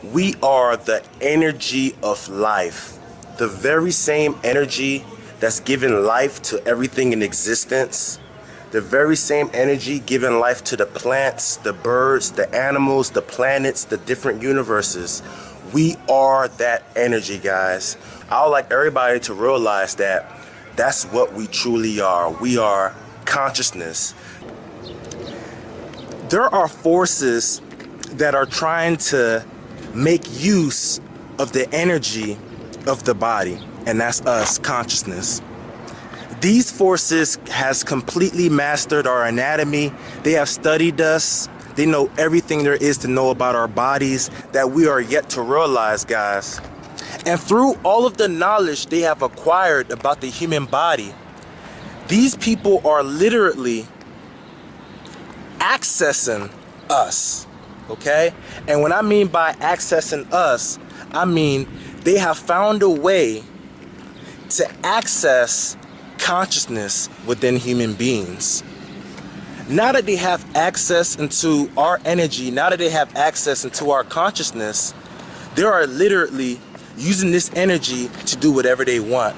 We are the energy of life. The very same energy that's given life to everything in existence. The very same energy giving life to the plants, the birds, the animals, the planets, the different universes. We are that energy, guys. I would like everybody to realize that that's what we truly are. We are consciousness. There are forces that are trying to make use of the energy of the body, and that's us, consciousness. These forces has completely mastered our anatomy. They have studied us. They know everything there is to know about our bodies that we are yet to realize, guys. And through all of the knowledge they have acquired about the human body, these people are literally accessing us. Okay? And when I mean by accessing us, I mean they have found a way to access consciousness within human beings. Now that they have access into our energy, now that they have access into our consciousness, they are literally using this energy to do whatever they want.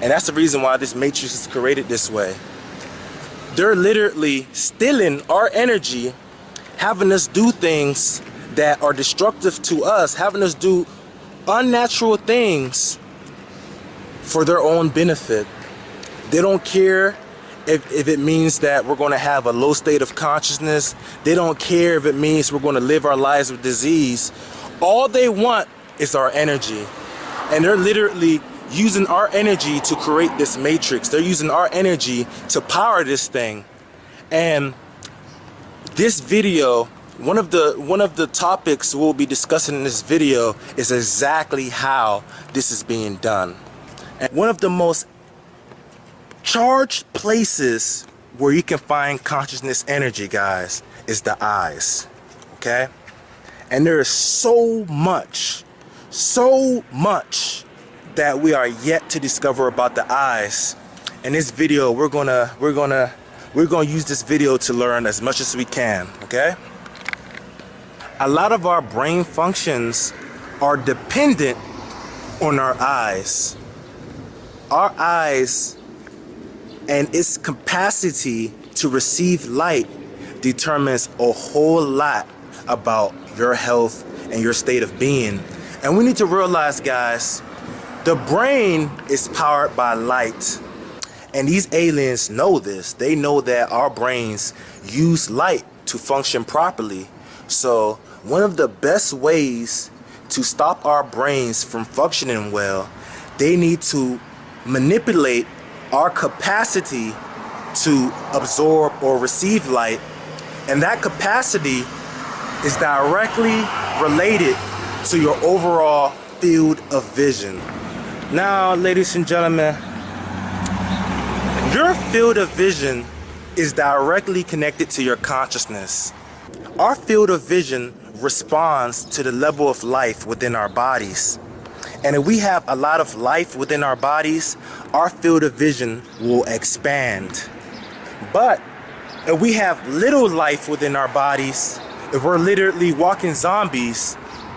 And that's the reason why this matrix is created this way. They're literally stealing our energy, having us do things that are destructive to us, having us do unnatural things for their own benefit. They don't care if it means that we're going to have a low state of consciousness. They don't care if it means we're going to live our lives with disease. All they want is our energy. And they're literally using our energy to create this matrix. They're using our energy to power this thing. And this video, one of the topics we'll be discussing in this video is exactly how this is being done. And one of the most charged places where you can find consciousness energy, guys, is the eyes. Okay? And there is so much that we are yet to discover about the eyes. In this video, we're gonna use this video to learn as much as we can. Okay? A lot of our brain functions are dependent on our eyes. Our eyes and its capacity to receive light determines a whole lot about your health and your state of being. And we need to realize, guys, the brain is powered by light. And these aliens know this. They know that our brains use light to function properly. So one of the best ways to stop our brains from functioning well, they need to manipulate our capacity to absorb or receive light. And that capacity is directly related to your overall field of vision. Now, ladies and gentlemen, your field of vision is directly connected to your consciousness. Our field of vision responds to the level of life within our bodies. And if we have a lot of life within our bodies, our field of vision will expand. But if we have little life within our bodies, if we're literally walking zombies,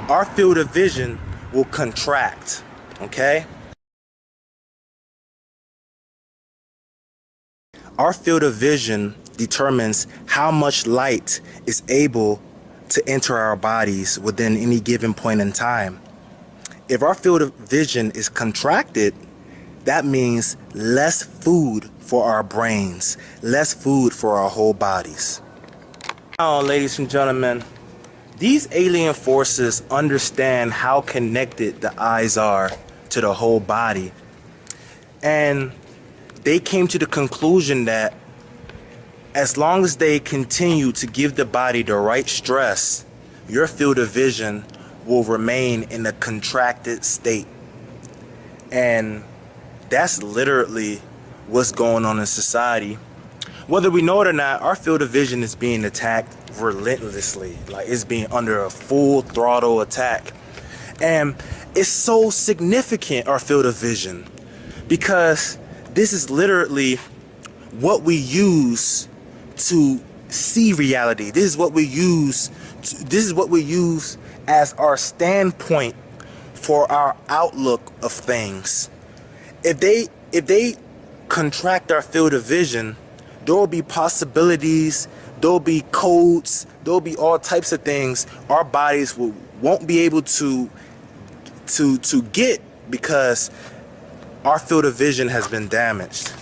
our field of vision will contract. Okay? Our field of vision determines how much light is able to enter our bodies within any given point in time. If our field of vision is contracted, that means less food for our brains, less food for our whole bodies. Now, ladies and gentlemen, these alien forces understand how connected the eyes are to the whole body. And they came to the conclusion that as long as they continue to give the body the right stress, your field of vision will remain in a contracted state. And that's literally what's going on in society. Whether we know it or not, our field of vision is being attacked relentlessly. Like, it's being under a full throttle attack. And it's so significant, our field of vision, because this is literally what we use to see reality. This is what we use as our standpoint for our outlook of things. If they contract our field of vision, there will be possibilities, there will be codes, there will be all types of things our bodies won't be able to get because our field of vision has been damaged.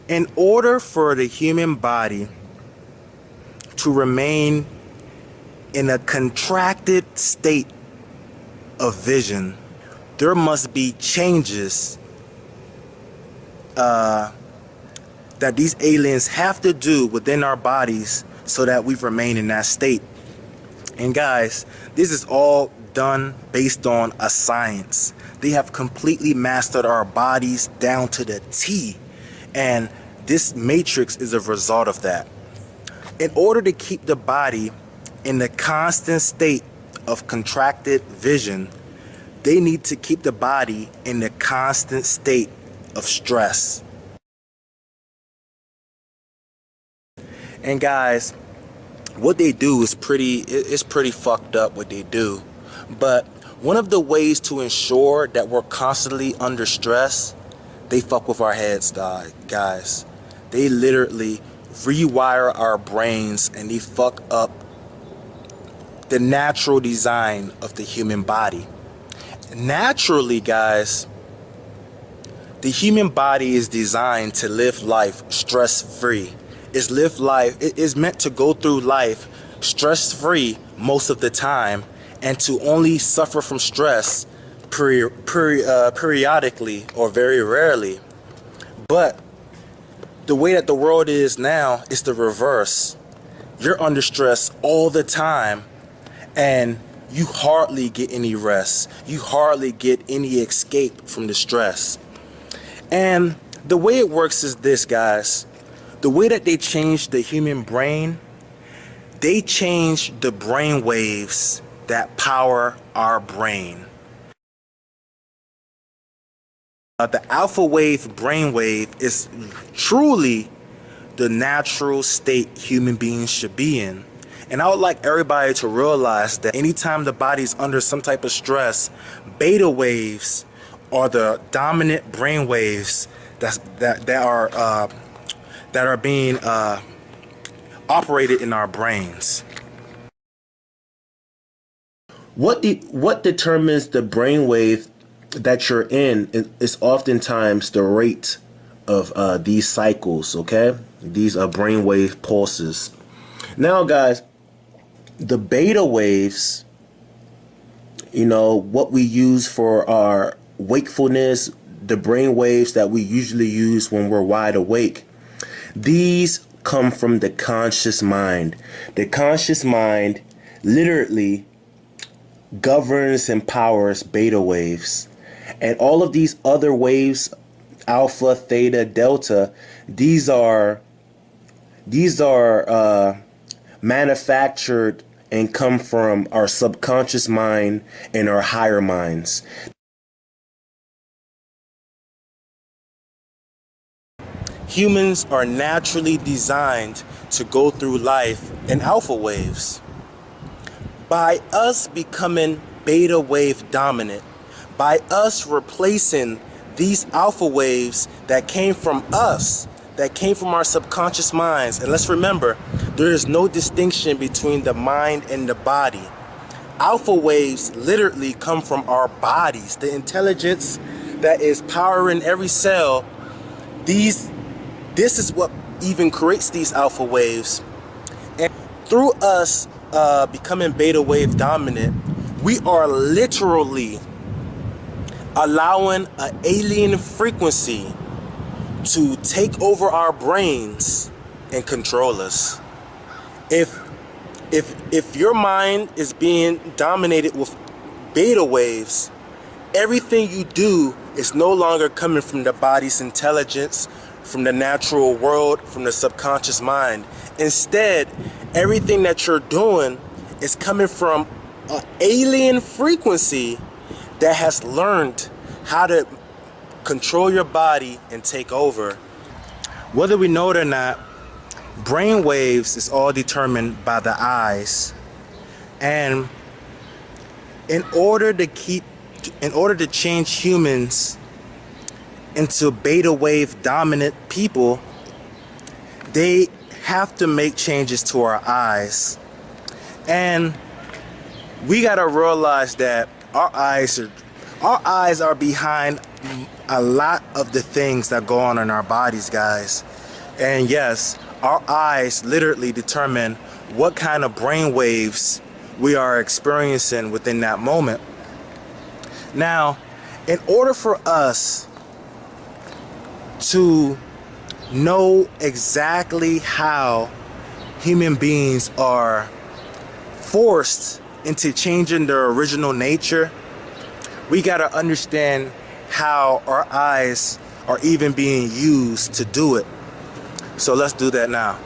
In order for the human body to remain in a contracted state of vision, there must be changes that these aliens have to do within our bodies so that we remain in that state. And guys, this is all done based on a science. They have completely mastered our bodies down to the T, and this matrix is a result of that. In order to keep the body in the constant state of contracted vision, they need to keep the body in the constant state of stress. And guys, what they do is pretty fucked up what they do. But one of the ways to ensure that we're constantly under stress, they fuck with our heads, guys. They literally rewire our brains and they fuck up the natural design of the human body. Naturally, guys, the human body is designed to live life stress-free. It is meant to go through life stress-free most of the time and to only suffer from stress periodically or very rarely. But the way that the world is now is the reverse. You're under stress all the time and you hardly get any rest. You hardly get any escape from the stress. And the way it works is this, guys. The way that they change the human brain, they change the brain waves that power our brain. The alpha wave brainwave is truly the natural state human beings should be in. And I would like everybody to realize that anytime the body's under some type of stress, beta waves are the dominant brain waves that are being operated in our brains. What determines the brainwave that you're in is oftentimes the rate of these cycles, okay? These are brainwave pulses. Now, guys, the beta waves, you know, what we use for our wakefulness, the brain waves that we usually use when we're wide awake, these come from the conscious mind. The conscious mind literally governs and powers beta waves. And all of these other waves, alpha, theta, delta, these are manufactured and come from our subconscious mind and our higher minds. Humans are naturally designed to go through life in alpha waves. By us becoming beta wave dominant, by us replacing these alpha waves that came from us, that came from our subconscious minds. And let's remember, there is no distinction between the mind and the body. Alpha waves literally come from our bodies, the intelligence that is powering every cell. This is what even creates these alpha waves. And through us becoming beta wave dominant, we are literally allowing an alien frequency to take over our brains and control us. If your mind is being dominated with beta waves, everything you do is no longer coming from the body's intelligence, from the natural world, from the subconscious mind. Instead, everything that you're doing is coming from an alien frequency that has learned how to control your body and take over. Whether we know it or not, brain waves is all determined by the eyes. And in order to change humans into beta wave dominant people, they have to make changes to our eyes. And we gotta realize that our eyes are behind a lot of the things that go on in our bodies, guys. And yes, our eyes literally determine what kind of brain waves we are experiencing within that moment. Now, in order for us to know exactly how human beings are forced into changing their original nature, we gotta understand how our eyes are even being used to do it. So let's do that now.